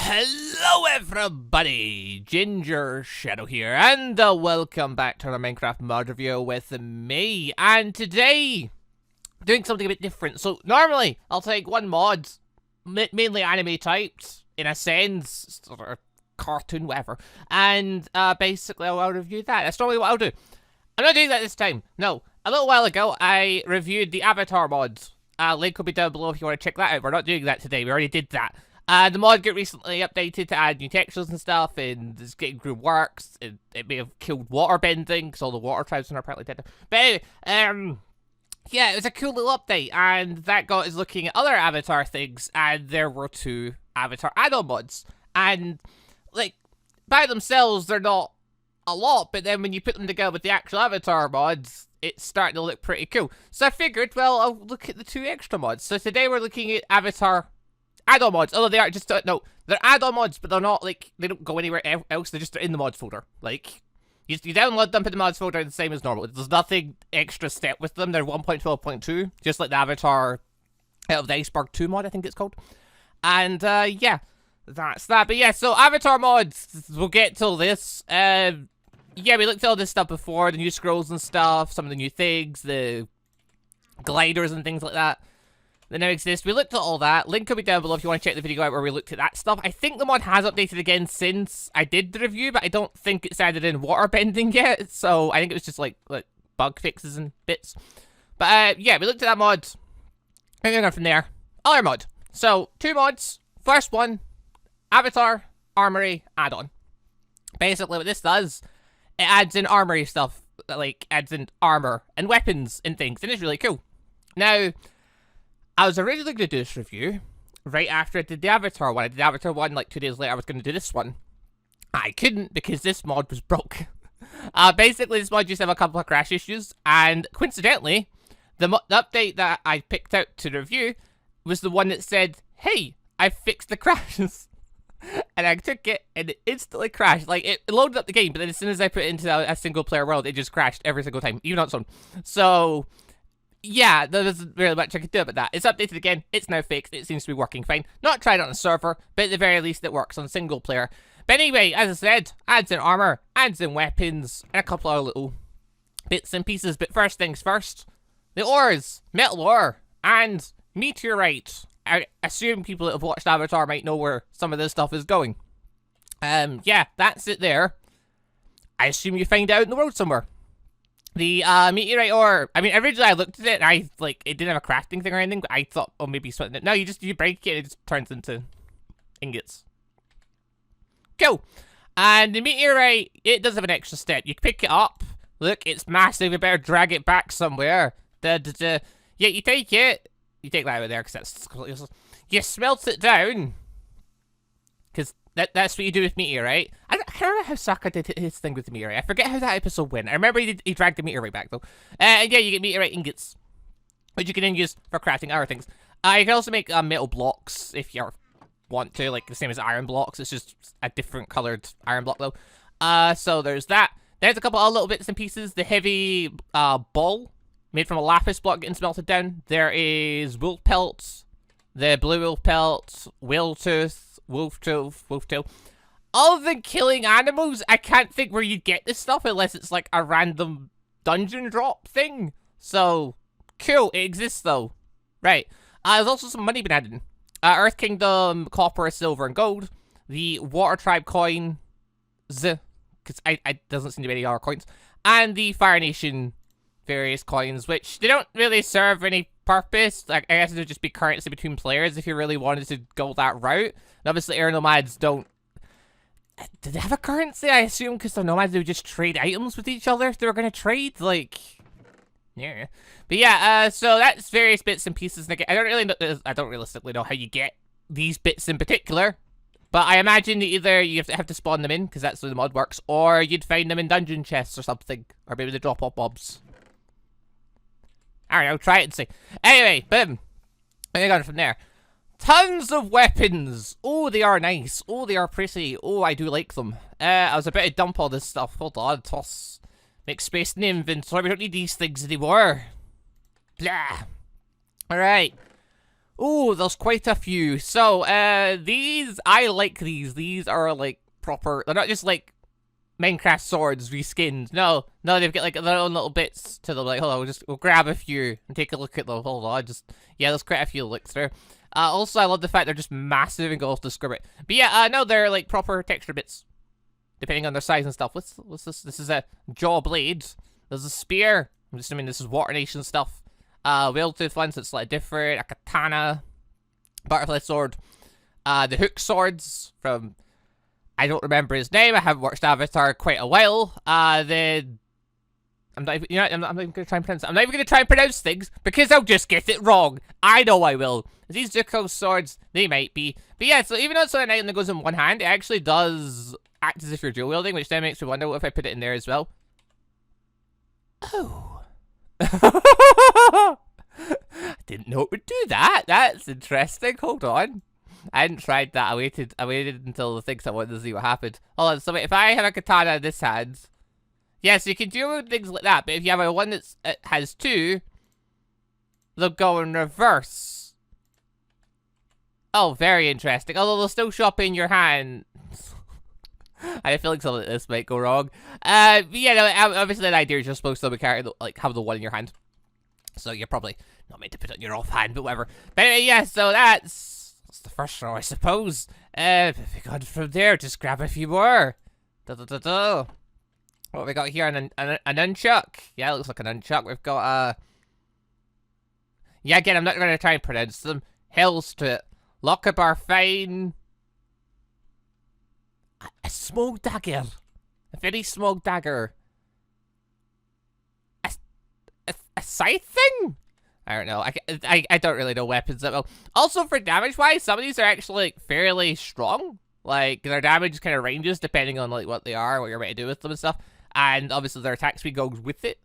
Hello everybody, Gingershadow here, and welcome back to our Minecraft mod review with me. And today, doing something a bit different. So normally, I'll take one mod, mainly anime typed, in a sense, or cartoon, whatever, and basically I'll review that. That's normally what I'll do. I'm not doing that this time. No, a little while ago, I reviewed the Avatar mod. Link will be down below if you want to check that out. We're not doing that today, we already did that. The mod got recently updated to add new textures and stuff, and it's getting good works. It may have killed water bending, because all the water tribes are apparently dead. But anyway, yeah, it was a cool little update, and that got us looking at other Avatar things, and there were two Avatar add-on mods. And, like, by themselves, they're not a lot, but then when you put them together with the actual Avatar mods, it's starting to look pretty cool. So I figured, well, I'll look at the two extra mods. So today we're looking at Avatar add-on mods, although they are just, no, they're add-on mods, but they're not, like, they don't go anywhere else, they're just in the mods folder. Like, you download them, put the mods folder, the same as normal. There's nothing extra step with them, they're 1.12.2, just like the Avatar out of the Iceberg 2 mod, I think it's called. And, yeah, that's that. But yeah, so Avatar mods, we'll get till this. Yeah, we looked at all this stuff before, the new scrolls and stuff, some of the new things, the gliders and things like that that now exist. We looked at all that. Link will be down below if you want to check the video out where we looked at that stuff. I think the mod has updated again since I did the review, but I don't think it's added in water bending yet, so I think it was just like bug fixes and bits. But yeah, we looked at that mod. Moving on from there, other mod. So, two mods. First one, Avatar Armoury add-on. Basically what this does, it adds in armory stuff, like adds in armor and weapons and things, and it's really cool. Now, I was originally going to do this review right after I did the Avatar one. I did the Avatar one, like 2 days later I was going to do this one. I couldn't because this mod was broke. Basically, this mod used to have a couple of crash issues, and coincidentally, the update that I picked out to review was the one that said, hey, I fixed the crashes. And I took it, and it instantly crashed. Like, it loaded up the game, but then as soon as I put it into a single-player world, it just crashed every single time, even on its own. So, yeah, there wasn't really much I could do about that. It's updated again, it's now fixed, it seems to be working fine. Not tried it on a server, but at the very least it works on single player. But anyway, as I said, adds in armor, adds in weapons, and a couple of little bits and pieces. But first things first, the ores, metal ore, and meteorite. I assume people that have watched Avatar might know where some of this stuff is going. Yeah, that's it there. I assume you find it out in the world somewhere. The meteorite ore, I mean, originally I looked at it and it didn't have a crafting thing or anything, but I thought, oh, maybe something. No, you break it and it just turns into ingots. Cool. And the meteorite, it does have an extra step. You pick it up. Look, it's massive. You better drag it back somewhere. Yeah, you take it. You take that out of there because that's completely useless. You smelt it down. Because that's what you do with meteorite. I don't remember how Sokka did his thing with the meteorite. I forget how that episode went. I remember he dragged the meteorite back, though. And yeah, you get meteorite ingots, which you can then use for crafting other things. You can also make metal blocks if you want to, like the same as iron blocks. It's just a different colored iron block, though. So there's that. There's a couple of little bits and pieces. The heavy ball made from a lapis block getting smelted down. There is wool pelts, the blue wool pelts, whale tooth, wolf tail. Other than killing animals, I can't think where you'd get this stuff unless it's like a random dungeon drop thing. So, cool, it exists though. Right, there's also some money been added in. Earth Kingdom, copper, silver, and gold. The Water Tribe coin, because I doesn't seem to be any other coins. And the Fire Nation various coins, which they don't really serve any purpose. Like, I guess it would just be currency between players if you really wanted to go that route. And obviously, air nomads don't. Do they have a currency? I assume because they're nomads, they would just trade items with each other if they were going to trade. Like, yeah. But yeah, so that's various bits and pieces. And I don't really know. I don't realistically know how you get these bits in particular. But I imagine that either you have to spawn them in because that's how the mod works, or you'd find them in dungeon chests or something, or maybe they drop off mobs. Alright, I'll try it and see. Anyway, boom. Moving on from there. Tons of weapons. Oh, they are nice. Oh, they are pretty. Oh, I do like them. I was about to dump all this stuff. Hold on, toss. Make space in the inventory. We don't need these things anymore. Blah. Alright. Ooh, there's quite a few. So, these, I like these. These are, like, proper, they're not just, like, Minecraft swords reskinned. No, they've got, like, their own little bits to them. Like, hold on, we'll grab a few and take a look at them. Hold on, yeah, there's quite a few to look through. Also, I love the fact they're just massive and go to describe it. But yeah, no, they're, like, proper texture bits, depending on their size and stuff. What's this? This is a jaw blade. There's a spear. I'm just assuming this is Water Nation stuff. Whale-tooth ones, it's like different. A katana, butterfly sword. The hook swords from, I don't remember his name. I haven't watched Avatar quite a while. I'm not even gonna try and pronounce it. I'm not even gonna try and pronounce things because I'll just get it wrong. I know I will. These Zuko swords, they might be. But yeah, so even though it's an item that goes in one hand, it actually does act as if you're dual wielding, which then makes me wonder what if I put it in there as well. Oh. I didn't know it would do that. That's interesting. Hold on. I hadn't tried that. I waited until the things I wanted to see what happened. Hold on. So wait, if I have a katana in this hand, yeah, so you can do things like that. But if you have a one that has two, they'll go in reverse. Oh, very interesting. Although they'll still show up in your hand. I feel like something like this might go wrong. But yeah, no, obviously the idea is you're supposed to carry, like, have the one in your hand. So you're probably not meant to put it in your off hand, but whatever. But anyway, yeah, so that's the first row, I suppose. If we go from there, just grab a few more. What have we got here? An nunchuck. Yeah, it looks like a nunchuck. We've got, yeah, again, I'm not going to try and pronounce them. Hills to it. Lockabar fine. A small dagger. A very small dagger. A scythe thing? I don't know. I don't really know weapons that well. Also, for damage-wise, some of these are actually, like, fairly strong. Like, their damage kind of ranges depending on, like, what they are, what you're about to do with them and stuff. And, obviously, their attack speed goes with it.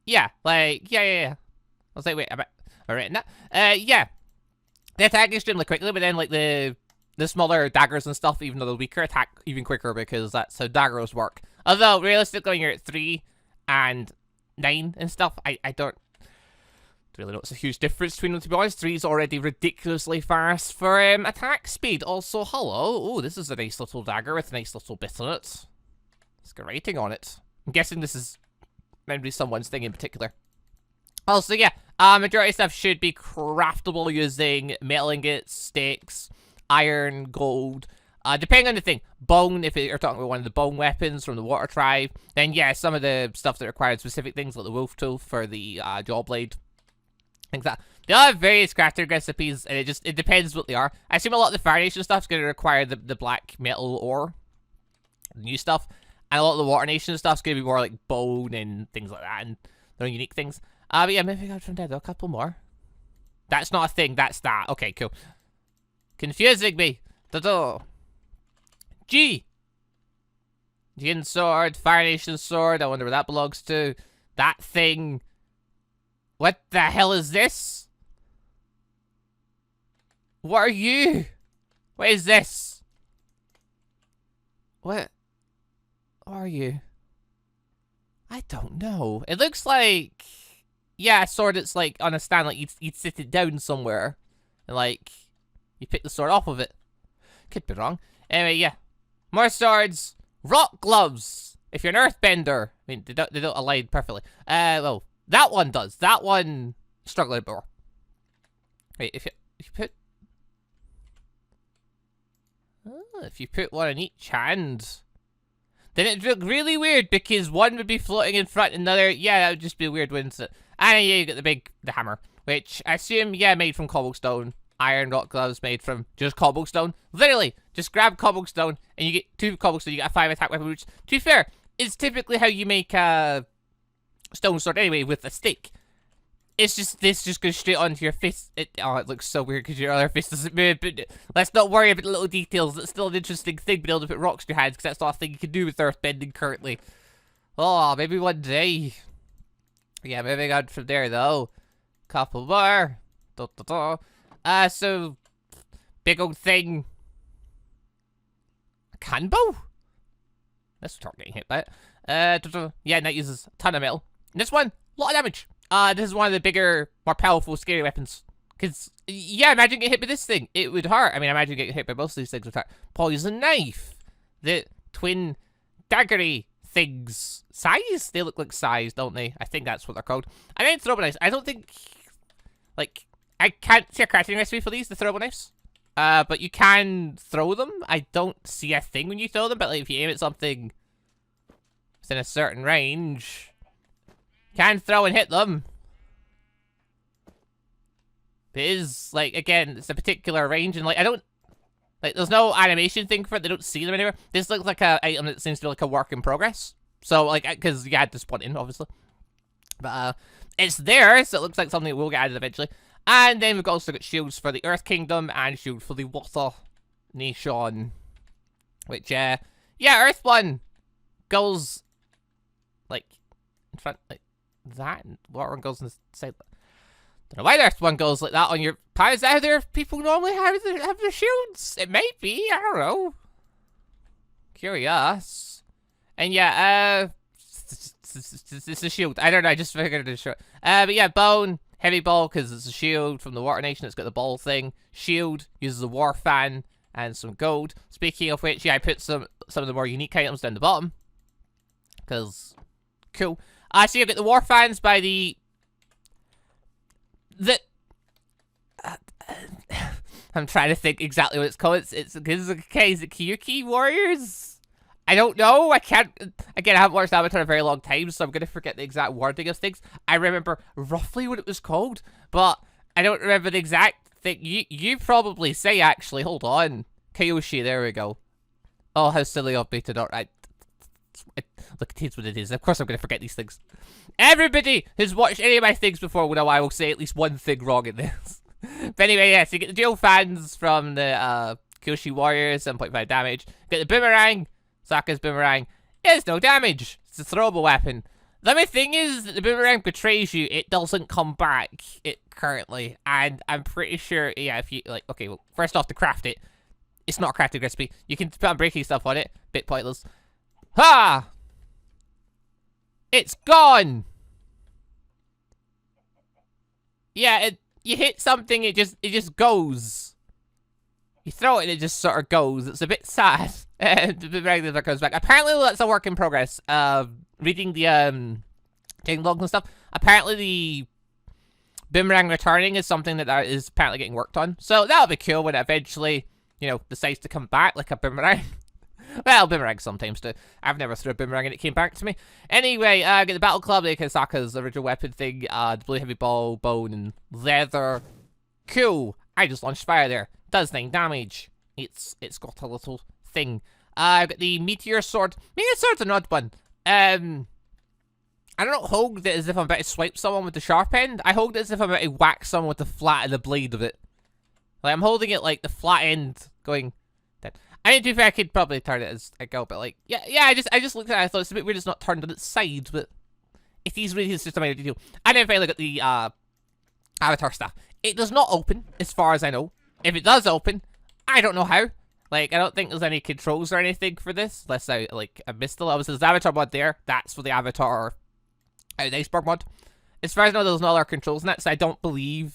Yeah, like, yeah. I was like, wait, am I writing that? Yeah. They attack extremely quickly, but then, like, the smaller daggers and stuff, even though they're weaker, attack even quicker because that's how daggers work. Although, realistically, when you're at 3 and 9 and stuff, I don't really know it's a huge difference between them, to be honest. 3's already ridiculously fast for attack speed. Also, hello. Oh, this is a nice little dagger with a nice little bit on it. It's got writing on it. I'm guessing this is maybe someone's thing in particular. Also, yeah, majority of stuff should be craftable using metal ingots, sticks, iron, gold, depending on the thing. Bone, if you're talking about one of the bone weapons from the water tribe, then yeah, some of the stuff that required specific things like the wolf tooth for the jaw blade, things like that. They all have various crafting recipes, and it depends what they are. I assume a lot of the Fire Nation stuff is going to require the black metal ore, the new stuff, and a lot of the Water Nation stuff is going to be more like bone and things like that, and their unique things. But yeah, maybe I got from there though, a couple more. That's not a thing, that's that. Okay, cool. Confusing me. G. Jin sword, Fire Nation sword. I wonder where that belongs to. That thing. What the hell is this? What are you? What is this? What are you? I don't know. It looks like, yeah, a sword that's like on a stand, like you'd sit it down somewhere, and like you pick the sword off of it. Could be wrong. Anyway, yeah. More swords. Rock gloves. If you're an earthbender. I mean, they don't align perfectly. Well, that one does. That one struggling a bit more. Wait, if you put one in each hand, then it'd look really weird because one would be floating in front and another, yeah, that would just be weird, wouldn't it? And yeah, you get the hammer, which I assume, yeah, made from cobblestone. Iron rock gloves made from just cobblestone. Literally, just grab cobblestone and you get 2 cobblestone, you get a 5 attack weapon, which, to be fair, is typically how you make a stone sword anyway, with a stick. It's just, this just goes straight onto your fist. Oh, it looks so weird because your other fist doesn't move, but let's not worry about the little details. It's still an interesting thing being able to put rocks in your hands, because that's not a thing you can do with earthbending currently. Oh, maybe one day. Yeah, moving on from there, though. Couple more. So, big old thing. A cannonball? Let's start getting hit by it. Yeah, and that uses a ton of metal. And this one, a lot of damage. This is one of the bigger, more powerful, scary weapons. Because, yeah, imagine getting hit by this thing. It would hurt. I mean, imagine getting hit by most of these things would hurt. Poison knife. The twin daggery things. Size? They look like size, don't they? I think that's what they're called. And then throwable knives. I don't think, like, I can't see a crafting recipe for these, the throwable knives. But you can throw them. I don't see a thing when you throw them, but like, if you aim at something within a certain range, you can throw and hit them. It is, like, again, it's a particular range, and, like, I don't, like, there's no animation thing for it. They don't see them anywhere. This looks like a item that seems to be, like, a work in progress. So, like, because you had to spawn in, obviously. But, it's there, so it looks like something we'll get added eventually. And then we've also got shields for the Earth Kingdom and shield for the Water Nation. Which, yeah, Earth one goes, like, in front, like, that, and Water one goes on the side. Don't know why the Earth one goes like that on your pie. Is that how their people normally have their shields? It might be. I don't know. Curious. And yeah, it's a shield. I don't know. I just figured it's short. But yeah, bone, heavy ball because it's a shield from the Water Nation. It's got the ball thing. Shield uses a war fan and some gold. Speaking of which, yeah, I put some of the more unique items down the bottom because cool. So you get the war fans by the. I'm trying to think exactly what it's called. Is it Kyoshi Warriors? I don't know. I can't. Again, I haven't watched Avatar in a very long time, so I'm gonna forget the exact wording of things. I remember roughly what it was called, but I don't remember the exact thing. You probably say actually. Hold on, Kyoshi. There we go. Oh, how silly of me to not. Look, it is what it is. Of course, I'm gonna forget these things. Everybody who's watched any of my things before will know I will say at least one thing wrong in this. But anyway, yes, you get the dual fans from the Kyoshi Warrior, 7.5 damage. Get the boomerang, Sokka's boomerang. It's no damage. It's a throwable weapon. The only thing is that the boomerang betrays you. It doesn't come back currently. And I'm pretty sure, yeah, if you, like, okay, well, first off, to craft it, it's not a crafting recipe. You can put breaking stuff on it. Bit pointless. Ha! It's gone! Yeah, you hit something, it just goes. You throw it and it just sort of goes. It's a bit sad. The boomerang never comes back. Apparently that's a work in progress. Reading the taking logs and stuff. Apparently the boomerang returning is something that is apparently getting worked on. So that'll be cool when it eventually, you know, decides to come back like a boomerang. Well, boomerang sometimes do. I've never threw a boomerang and it came back to me. Anyway, get the battle club, like Sokka's original weapon thing, the blue heavy ball, bone, and leather. Cool. I just launched fire there. Does 9 damage. It's got a little thing. I've got the meteor sword. Meteor sword's an odd one. I don't hold it as if I'm about to swipe someone with the sharp end. I hold it as if I'm about to whack someone with the flat of the blade of it. Like, I'm holding it like the flat end going. I mean, to be fair, I could probably turn it as I go, but like, yeah, I just looked at it, I thought it's a bit weird it's not turned on its side, but it is really just a minor detail. And then finally got the, Avatar stuff. It does not open, as far as I know. If it does open, I don't know how. Like, I don't think there's any controls or anything for this, unless I missed a lot. Obviously, there's the Avatar mod there, that's for the Avatar, the Iceberg mod. As far as I know, there's no other controls in that, so I don't believe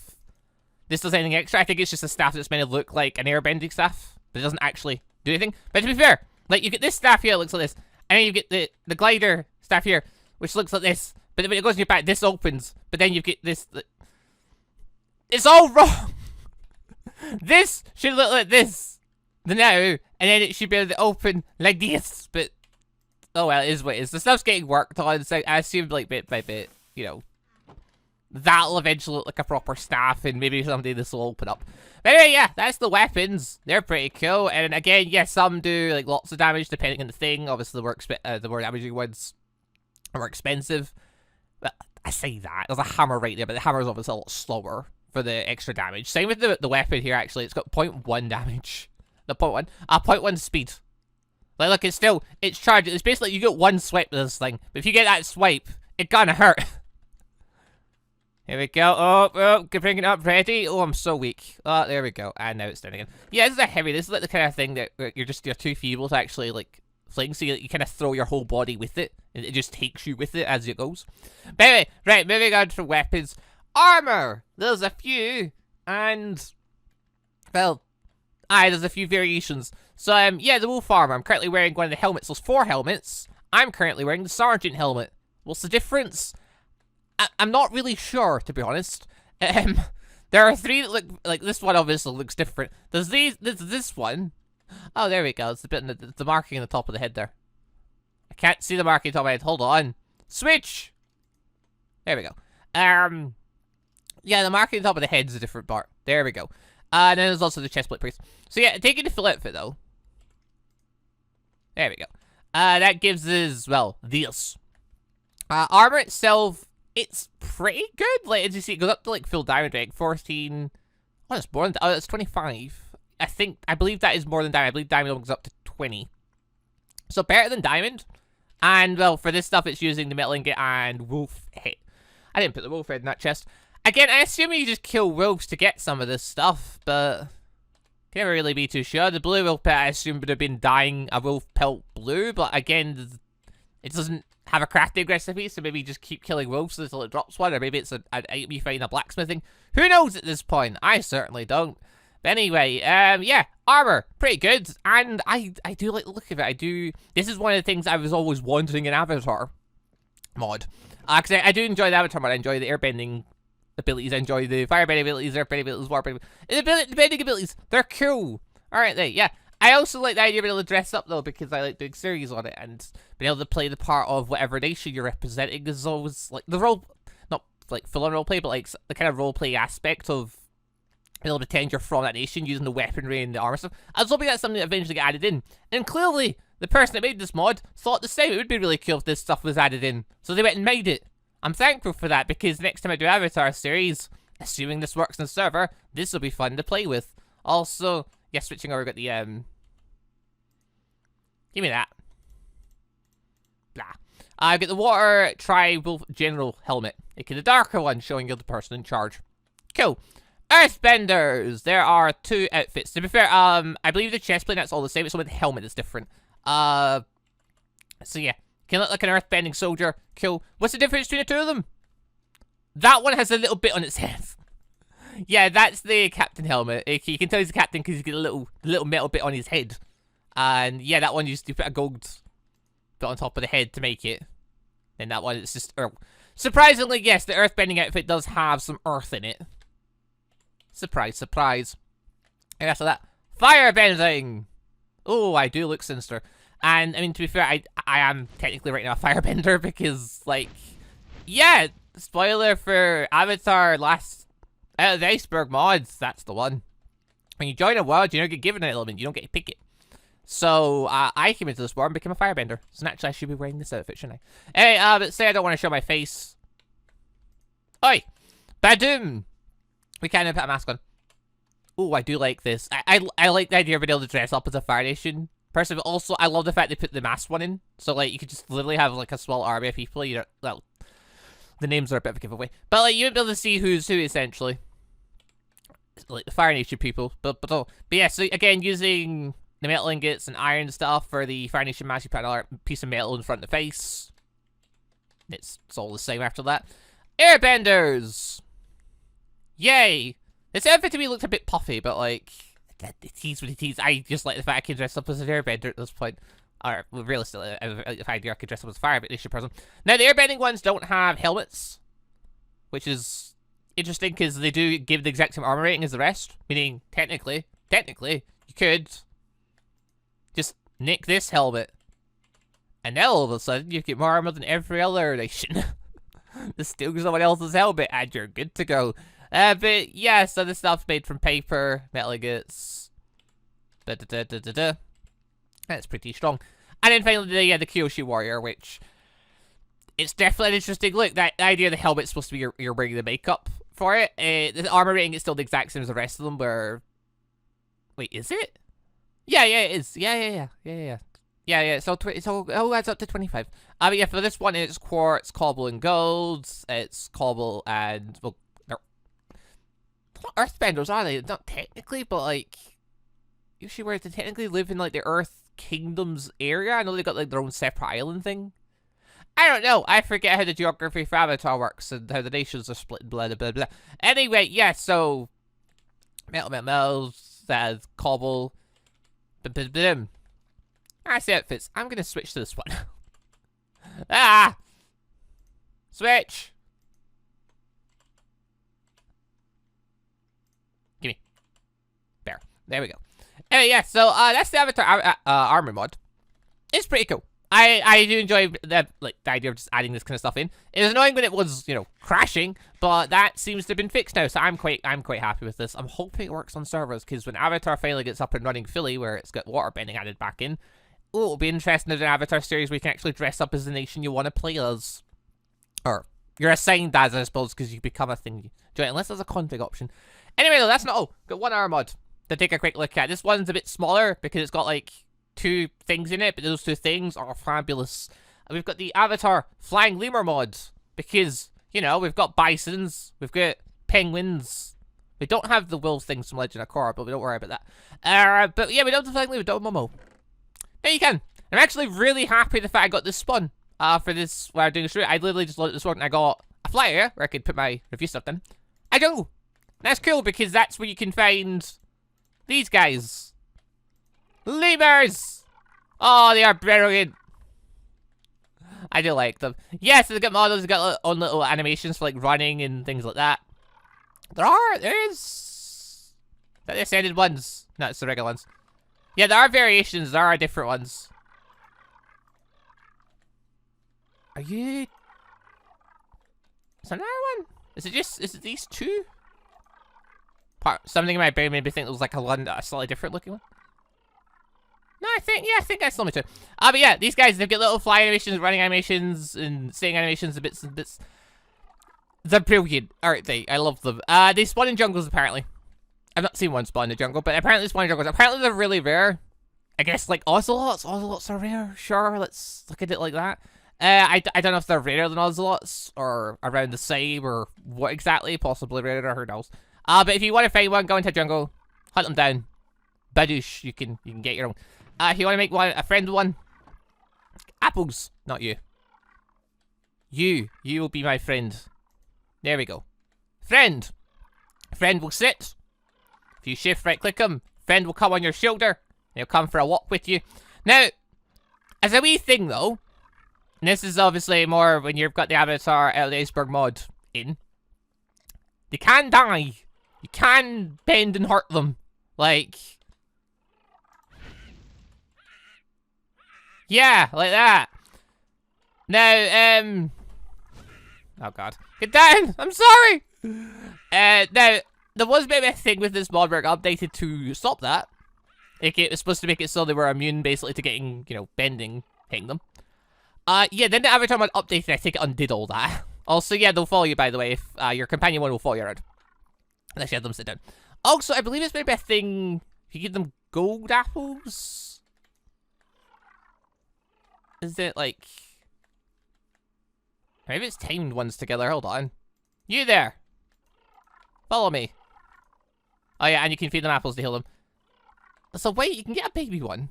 this does anything extra. I think it's just a staff that's meant to look like an airbending staff, but it doesn't actually do anything. But to be fair, like, you get this staff here, it looks like this, and then you get the glider staff here, which looks like this, but then when it goes in your back, this opens, but then you get this. It's all wrong! This should look like this now, and then it should be able to open like this, but oh well, it is what it is. The stuff's getting worked on, so I assume, like, bit by bit, you know, that'll eventually look like a proper staff, and maybe someday this will open up. But anyway, yeah, that's the weapons. They're pretty cool, and again, yeah, some do, like, lots of damage depending on the thing. Obviously, the more damaging ones are more expensive. But I say that. There's a hammer right there, but the hammer is obviously a lot slower for the extra damage. Same with the weapon here, actually. It's got 0.1 damage. The 0.1 speed. Like, look, it's charged. It's basically, you get one swipe with this thing, but if you get that swipe, it's gonna hurt. Here we go. Oh, bring it up, ready. Oh, I'm so weak. Oh, there we go. And now it's down again. Yeah, this is a heavy. This is like the kind of thing that you're too feeble to actually, like, fling, so you kind of throw your whole body with it, and it just takes you with it as it goes. But anyway, right, moving on to weapons. Armor! There's a few. And, well, there's a few variations. So, yeah, the wolf armor. I'm currently wearing one of the helmets. Those 4 helmets. I'm currently wearing the sergeant helmet. What's the difference? I'm not really sure, to be honest. There are 3 that look like this one. Obviously looks different. There's this one. Oh, there we go. It's the bit in the marking on the top of the head there. I can't see the marking on the top of my head. Hold on. Switch. There we go. Yeah, the marking on the top of the head is a different part. There we go. And then there's also the chest plate piece. So yeah, taking the full outfit though. There we go. That gives us, well, this. Armor itself, it's pretty good. Like, as you see, it goes up to, like, full diamond rank, 14. Oh, it's more than, oh, it's 25. I believe that is more than diamond. I believe diamond goes up to 20. So, better than diamond. And, well, for this stuff, it's using the metal ingot and wolf head. I didn't put the wolf head in that chest. Again, I assume you just kill wolves to get some of this stuff, but can never really be too sure. The blue wolf pelt, I assume, would have been dyeing a wolf pelt blue, but again, it doesn't have a crafting recipe, so maybe just keep killing wolves until it drops one, or maybe it's an item you find in a blacksmithing. Who knows at this point? I certainly don't. But anyway, yeah, armor, pretty good, and I do like the look of it. This is one of the things I was always wanting in Avatar mod. Because I do enjoy the Avatar mod. I enjoy the airbending abilities. I enjoy the firebending abilities, airbending abilities, warbending abilities. The bending abilities, they're cool. Alright, then, yeah. I also like the idea of being able to dress up, though, because I like doing series on it, and being able to play the part of whatever nation you're representing is always, like, the role, not, like, full-on roleplay, but, like, the kind of roleplay aspect of being able to pretend you're from that nation using the weaponry and the armor stuff. I was hoping that's something that eventually get added in. And clearly, the person that made this mod thought the same. It would be really cool if this stuff was added in. So they went and made it. I'm thankful for that, because next time I do Avatar series, assuming this works on the server, this will be fun to play with. Also, yeah, switching over, got the, give me that. Blah. I've got the Water Tribal General Helmet. Aka the darker one, showing you're the person in charge. Cool. Earthbenders! There are 2 outfits. To be fair, I believe the chestplate, that's all the same. It's only the helmet is different. So yeah. Can look like an earthbending soldier. Cool. What's the difference between the 2 of them? That one has a little bit on its head. Yeah, that's the captain helmet. You can tell he's the captain because he's got a little metal bit on his head. And yeah, that one you put a gold bit on top of the head to make it. And that one, it's just earth. Surprisingly, yes, the earthbending outfit does have some earth in it. Surprise, surprise. And after that, firebending. Oh, I do look sinister. And, I mean, to be fair, I am technically right now a firebender because, like, yeah, spoiler for Avatar out of the Iceberg mods, that's the one. When you join a world, you don't get given an element, you don't get to pick it. So, I came into this world and became a firebender. So naturally, I should be wearing this outfit, shouldn't I? Hey, but say I don't want to show my face. Oi! Badoom! We can't even put a mask on. Oh, I do like this. I like the idea of being able to dress up as a Fire Nation person, but also I love the fact they put the masked one in. So, like, you could just literally have, like, a small army of people. You know, well, the names are a bit of a giveaway. But, like, you wouldn't be able to see who's who, essentially. Like, the Fire Nation people. But yeah, so, again, using the metal ingots and iron stuff for the Fire Nation mask, you put another piece of metal in front of the face. It's all the same after that. Airbenders! Yay! This outfit to me looked a bit puffy, but, like, it is what it is. I just like the fact I can dress up as an airbender at this point. Or, well, realistically, if I could dress up as a fire nation person. Now, the airbending ones don't have helmets, which is interesting because they do give the exact same armor rating as the rest. Meaning, technically, you could just nick this helmet. And now all of a sudden, you get more armor than every other nation. Just steal someone else's helmet and you're good to go. But yeah, so the stuff's made from paper, metal ingots. That's pretty strong. And then finally, the Kyoshi Warrior, which it's definitely an interesting look. That idea of the helmet's supposed to be you're wearing the makeup for it. The armor rating is still the exact same as the rest of them. Where, wait, is it? Yeah, it is. Yeah. So it all adds up to 25. But yeah, for this one, it's quartz, cobble, and gold. It's cobble and well. Not earthbenders, are they? Not technically, but like, Kyoshi Warriors, they technically live in like the Earth Kingdoms area. I know they got like their own separate island thing. I don't know. I forget how the geography for Avatar works and how the nations are split and blah blah blah. Anyway, yeah. So Metal, says cobble. I see outfits. I'm gonna switch to this one. Ah! Switch! Gimme. There we go. Anyway, yeah, so that's the Avatar Armor mod. It's pretty cool. I do enjoy the idea of just adding this kind of stuff in. It was annoying when it was, you know, crashing, but that seems to have been fixed now, so I'm quite happy with this. I'm hoping it works on servers, because when Avatar finally gets up and running fully, where it's got water bending added back in, it'll be interesting as an Avatar series where you can actually dress up as the nation you want to play as. Or, you're assigned as, I suppose, because you become a thing you join, unless there's a config option. Anyway, though, that's not all. Got one armor mod to take a quick look at. This one's a bit smaller, because it's got, like, 2 things in it, but those 2 things are fabulous. And we've got the Avatar Flying Lemur mod, because, you know, we've got bisons, we've got penguins. We don't have the wolf things from Legend of Korra, but we don't worry about that. But yeah, we don't have the Flying Lemur, we don't have Momo. Now you can. I'm actually really happy the fact I got this spawn for this, while I'm doing this shoot. I literally just loaded this one and I got a flyer where I could put my review stuff in. I do. That's cool, because that's where you can find these guys. Lemurs! Oh, they are brilliant. I do like them. Yes, they've got models, they've got own little animations for like running and things like that. There is the ascended ones. No, it's the regular ones. Yeah, there are variations, there are different ones. Are you... Is there another one? Is it these 2? Something in my brain made me think it was like a slightly different looking one. No, I think I saw me too. But yeah, these guys, they've got little fly animations, running animations, and sitting animations, and bits. They're brilliant, aren't they? I love them. They spawn in jungles, apparently. I've not seen one spawn in the jungle, but apparently they spawn in jungles. Apparently they're really rare. I guess, like, ocelots. Ocelots are rare. Sure, let's look at it like that. I don't know if they're rarer than ocelots, or around the same, or what exactly. Possibly rarer, who knows. But if you want to find one, go into a jungle, hunt them down. Badoosh, you can get your own. If you want to make a friend one, apples, not you. You will be my friend. There we go. Friend will sit. If you shift right click him, friend will come on your shoulder, and he'll come for a walk with you. Now, as a wee thing though, and this is obviously more when you've got the Avatar Iceberg mod in, they can die. You can bend and hurt them. Like... Yeah, like that. Now, oh god. Get down! I'm sorry! Now, there was a bit of a thing with this mod where it got updated to stop that. It was supposed to make it so they were immune, basically, to getting, you know, bending, hitting them. Yeah, then the Avatar mod updated, I think it undid all that. Also, yeah, they'll follow you, by the way, if, your companion one will follow you around. Unless you have them sit down. Also, I believe it's maybe a thing, if you give them gold apples... Is it like... Maybe it's timed ones together. Hold on. You there. Follow me. Oh yeah, and you can feed them apples to heal them. So wait, you can get a baby one.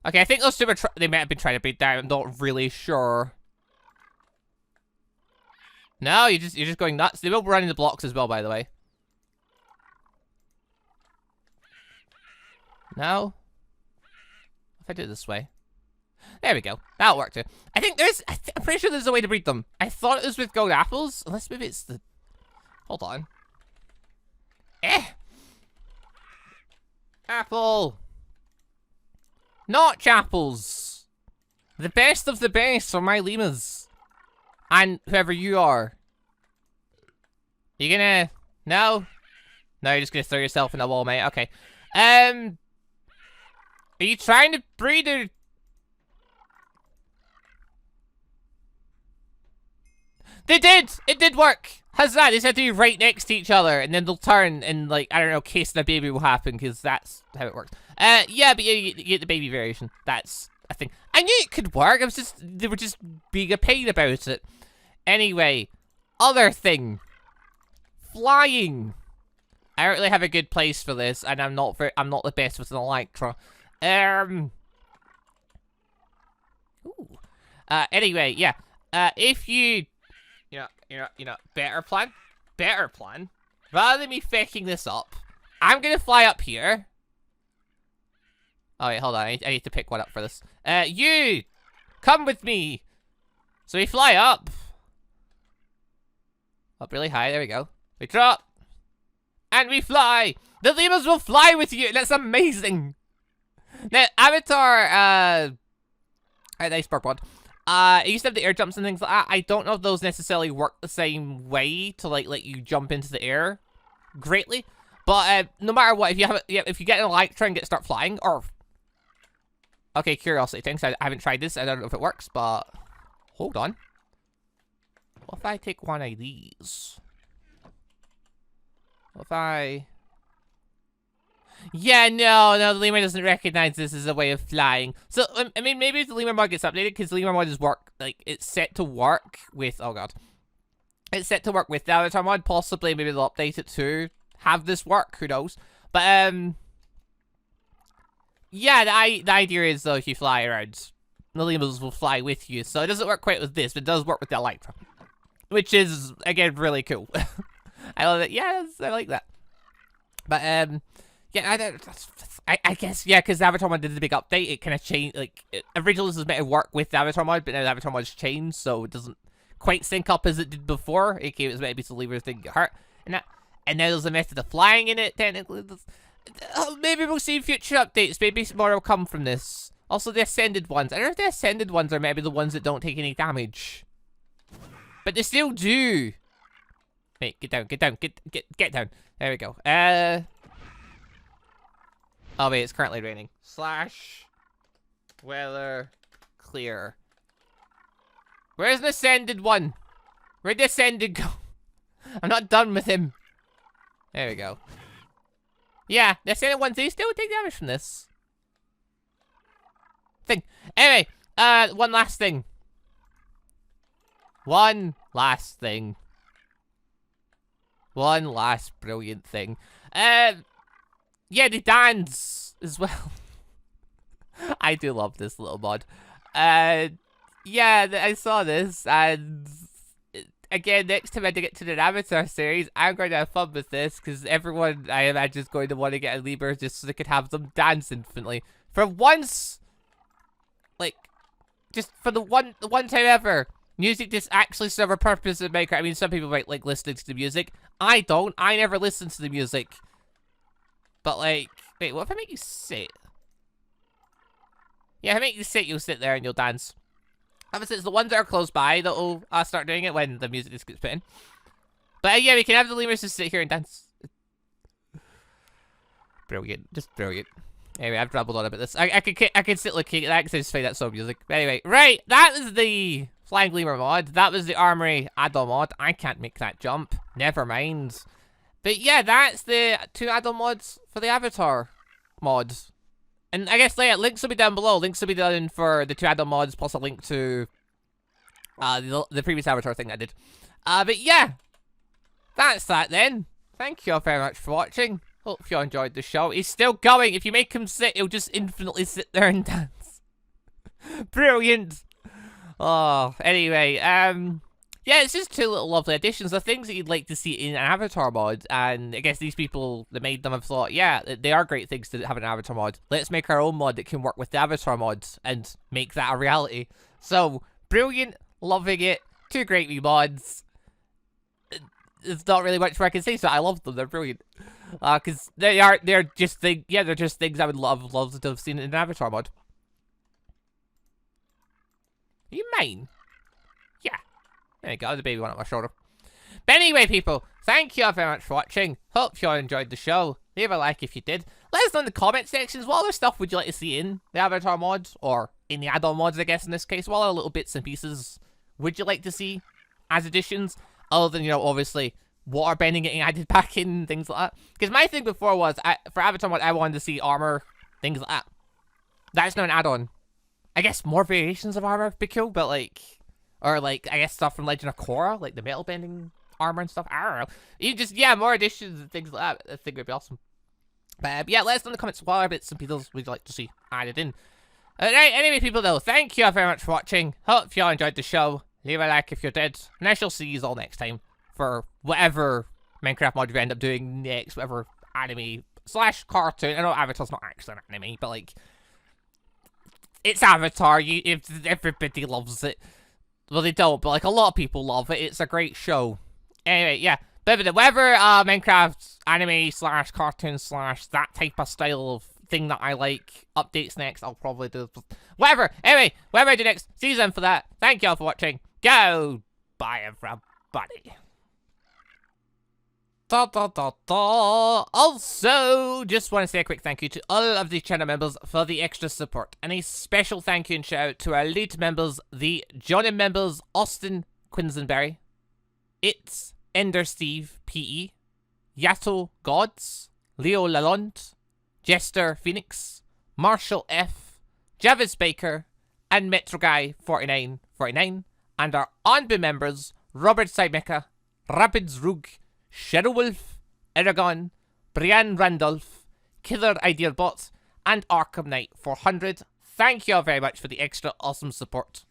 Okay, I think those 2 were they might have been trying to breed down. I'm not really sure. No, you're just going nuts. They will run into blocks as well, by the way. No. I do it this way. There we go. That'll work too. I think there's... I'm pretty sure there's a way to breed them. I thought it was with gold apples. Unless maybe it's the... Hold on. Apple. Notch apples. The best of the best for my lemurs. And whoever you are. You gonna... No? No, you're just gonna throw yourself in the wall, mate. Okay. Are you trying to breed or... They did! It did work! How's that? They said to be right next to each other, and then they'll turn, and, like, I don't know, case the baby will happen, because that's how it works. Yeah, but you get the baby variation. That's a thing. I knew it could work, they were just being a pain about it. Anyway, other thing. Flying. I don't really have a good place for this, and I'm not the best with an Electra. Ooh. Anyway, yeah. If you know, better plan. rather than me faking this up, I'm gonna fly up here. Oh wait, hold on. I need to pick one up for this. You! Come with me! So we fly up. Up really high, there we go. We drop. And we fly! The lemurs will fly with you! That's amazing! Now, Avatar, an Iceberg mod. It used to have the air jumps and things like that. I don't know if those necessarily work the same way to, like, let you jump into the air greatly. But, no matter what, if you get in a light, try and start flying, or... Okay, curiosity things. I haven't tried this. I don't know if it works, but... Hold on. What if I take one of these? What if I... Yeah, no, the lemur doesn't recognize this as a way of flying. So, I mean, maybe if the lemur mod gets updated, because the lemur mod is it's set to work with... Oh, God. It's set to work with the Avatar mod. Possibly, maybe they'll update it to have this work. Who knows? But, yeah, the idea is, though, if you fly around, the lemurs will fly with you. So it doesn't work quite with this, but it does work with the Elytra. Which is, again, really cool. I love it. Yeah, I like that. But, yeah, I guess, yeah, because the Avatar mod did the big update, it kind of changed, like, originally this was meant to work with the Avatar mod, but now the Avatar mod's changed, so it doesn't quite sync up as it did before. It was meant to be so lemurs didn't get hurt. And now there's a method of flying in it, technically. Maybe we'll see future updates. Maybe more will come from this. Also, the Ascended ones. I don't know if the Ascended ones are maybe the ones that don't take any damage. But they still do. Wait, get down, get down, get down. There we go. Oh wait, it's currently raining. / weather clear. Where's the Ascended one? Where'd the Ascended go? I'm not done with him. There we go. Yeah, the Ascended ones, they still take damage from this thing. Anyway, one last thing. One last brilliant thing. Yeah, the dance as well. I do love this little mod. Yeah, I saw this, and again, next time I get to the Avatar series, I'm going to have fun with this, because everyone, I imagine, is going to want to get a lemur just so they can have them dance infinitely. For once, like, just for the one time ever, music just actually serve a purpose in Minecraft. I mean, some people might like listening to the music. I don't. I never listen to the music. But, like, wait, what if I make you sit? Yeah, if I make you sit, you'll sit there and you'll dance. Obviously, it's the ones that are close by that will start doing it when the music just gets put in. But yeah, we can have the lemurs just sit here and dance. Brilliant, just brilliant. Anyway, I've rambled on about this. I could sit looking at that because I just find that so music. But anyway, right, that was the Flying Lemur mod. That was the Armoury add-on mod. I can't make that jump. Never mind. But yeah, that's the 2 add-on mods for the Avatar mods. And I guess, yeah, links will be down below. Links will be down for the 2 add-on mods, plus a link to the previous Avatar thing I did. But yeah, that's that then. Thank you all very much for watching. Hope you enjoyed the show. He's still going. If you make him sit, he'll just infinitely sit there and dance. Brilliant. Oh, anyway, yeah, it's just 2 little lovely additions. The things that you'd like to see in an Avatar mod, and I guess these people that made them have thought, yeah, they are great things to have an Avatar mod. Let's make our own mod that can work with the Avatar mods and make that a reality. So, brilliant, loving it, 2 great wee mods. There's not really much more I can say, so I love them, they're brilliant. Because they're just things I would love to have seen in an Avatar mod. Are you mine? Yeah. There you go, the baby one on my shoulder. But anyway, people, thank you all very much for watching. Hope you all enjoyed the show. Leave a like if you did. Let us know in the comment sections what other stuff would you like to see in the Avatar mods, or in the add-on mods, I guess, in this case. What other little bits and pieces would you like to see as additions? Other than, you know, obviously, waterbending getting added back in, things like that. Because my thing before was, for Avatar mod, I wanted to see armor, things like that. That's now an add-on. I guess more variations of armor would be cool, but like... Or like, I guess stuff from Legend of Korra, like the metal bending armor and stuff. I don't know. You just, yeah, more additions and things like that. I think would be awesome. But yeah, let us know in the comments what other bits and pieces would you like to see added in. Alright, anyway, people, though, thank you all very much for watching. Hope you all enjoyed the show. Leave a like if you did. And I shall see you all next time for whatever Minecraft mod review end up doing next, whatever anime / cartoon. I know Avatar's not actually an anime, but like, it's Avatar. If everybody loves it, well, they don't, but like a lot of people love it. It's a great show. Anyway, yeah. But whatever Minecraft anime / cartoon / that type of style of thing that I like updates next, I'll probably do. Whatever. Anyway, whatever I do next, see you then for that. Thank you all for watching. Goodbye, everybody. Also, just want to say a quick thank you to all of the channel members for the extra support. And a special thank you and shout out to our elite members, the Johnny members, Austin Quinsonberry, It's Ender Steve PE, Yato Gods, Leo Lalonde, Jester Phoenix, Marshall F, Javis Baker, and Metro Guy 4949, and our ANBU members, Robert Scimeca, Rapids Rug, Shadow Wolf, Eragon, Breanne Randolph, Killer Ideal Bot, and Arkham Knight400. Thank you all very much for the extra awesome support.